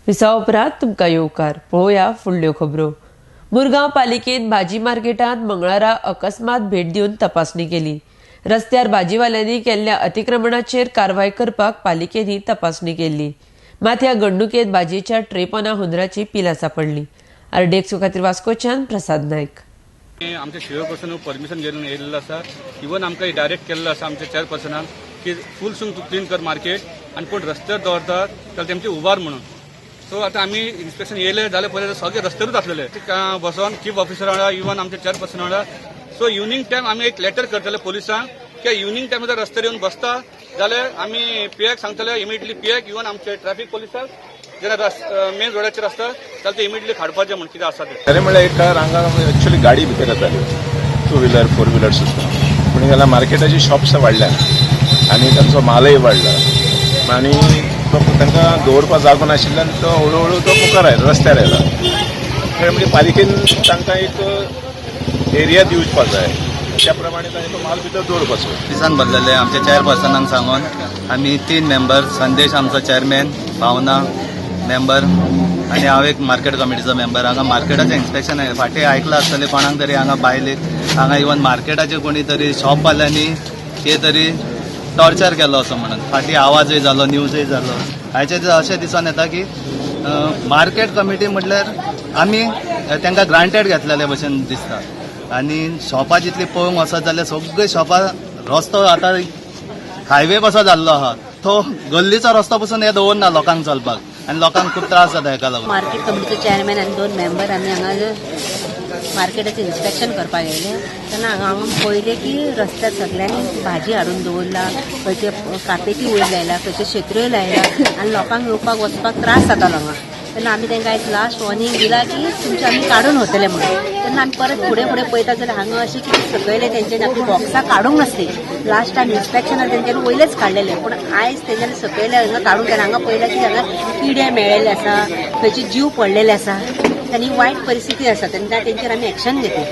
Visa उपरांत तुमकां येवकार पळोवया फुडल्यो खबरो। मुरगांव पालिकेन भाजी मार्केटांत मंगळारा अकस्मात भेट दिवन तपासणी केली। रस्त्यार भाजीवाल्यांनी केल्ल्या अतिक्रमणाचेर कारवाय करपाक पालिकेनी तपासणी केली। मात ह्या घडणुकेत भाजयेच्या ट्रेपना हुंदराची पिलां सापडली। आरडीएक्स खातीर वास्कोच्यान प्रसाद नायक। आमच्या चेअरपर्सन परमिशन घेऊन येयल्लो आसा। इवन आमकां डायरेक्ट केल्लो आसा आमच्या चेअरपर्सनान की फूल सून तूं क्लीन कर मार्केट आनी कोण रस्त्यार दवरतात जाल्यार तेमचे उबार म्हणून। सो आता आम्ही इन्स्पेक्शन येयले जाल्यार पयले सगळे रस्त्यारूच आसलेले बसोन चीफ ऑफिसर वांगडा इवन आमच्या चेअरपर्सन वांगडा। सो इवनिंग टायम आमी एक लेटर करतले पोलिसांक की इवनिंग टायम जर रस्त्यार येवन बसता जाल्यार आमी पीएक सांगतले इमिडिएटली पीएक इवन आमचे ट्रॅफिक पोलिसाक जेन्ना मेन रोडाचेर आसता जाल्यार ते इमिडिएटली काडपाचें म्हण कितें आसा तें। खरें म्हळ्यार एका हांगा एक्चुअली गाडी भितर येताल्यो 2 व्हिलर 4 व्हिलर सुद्दां, पूण जाल्यार मार्केटाची शॉप्स वाडल्या आनी तांचो मालय वाडला आनी तो तांकां दवरपाक जागो नाशिल्ल्यान तो हळू तो मुखार आयला रस्त्यार आयला। खरें म्हणजे पालिकेन तांकां एक एरिया दिवपाक जाय, त्या प्रमाणे तांणी तो माल भितर दवरपाचो। दिसान बदलले आमच्या चेअरपर्सनाक सांगून आमी 3 मेंबर संदेश आमचो चेअरमॅन, भावना मेंबर आनी हांव एक मार्केट कमिटीचो मेंबर। हांगा मार्केटाचें इन्स्पेक्शन आहे। फाटीं आयकलां आसतलें कोणाक तरी हांगा बायलेक हांगा इवन मार्केटाचे कोणी तरी शॉपवाल्यांनी हे तरी टॉर्चर केलो असो म्हणून फाटीं आवाजूय जालो, न्यूजूय जालो। हाचे अशें दिसून येता की मार्केट कमिटी म्हटल्यार आमी तांकां ग्रांटेड घेतलेले भशेन दिसता आनी शॉपां जितली पळोवंक वचत जाल्यार सगळी शॉपां रस्तो आतां हायवे कसो जाल्लो आहा तो गल्लीचो रस्तो पसून हे दवरना लोकांक चलपाक आनी लोकांक खूब त्रास जाता हेका लागून। मार्केट कमिटीचो चेअरमॅन आनी 2 मेंबर आमी हांगा मार्केटाचें इन्स्पेक्शन करपाक गेले तेन्ना हांगा पळयलें की रस्त्यार सगळ्यांनी भाजी हाडून दवरला, खंयचे कापेटी वयर लायला, खंयचे शेत्र्यो लायला आनी लोकांक येवपाक वचपाक त्रास जातालो हांगा। तेन्ना आमी तांकां एक लास्ट वॉर्निंग दिला की तुमचे आमी काडून व्हरतले म्हणून। तेन्ना आमी परत फुडें पळयता जाल्यार हांगा अशें की सकयले तेंच्यांनी आपली बॉक्सां काडूंक नासली। लास्ट टायम इन्स्पेक्शनान तेंच्यांनी वयलेच काडलेले, पूण आयज तेंच्यांनी सकयले हांगा काडून केले। हांगा पळयलां की हांगा किडे मेळ्ळेले आसा, खंयचे जीव पडलेले आसा, आनी वायट परिस्थिती आसा तेन्ना तेंचेर आमी एक्शन घेतली।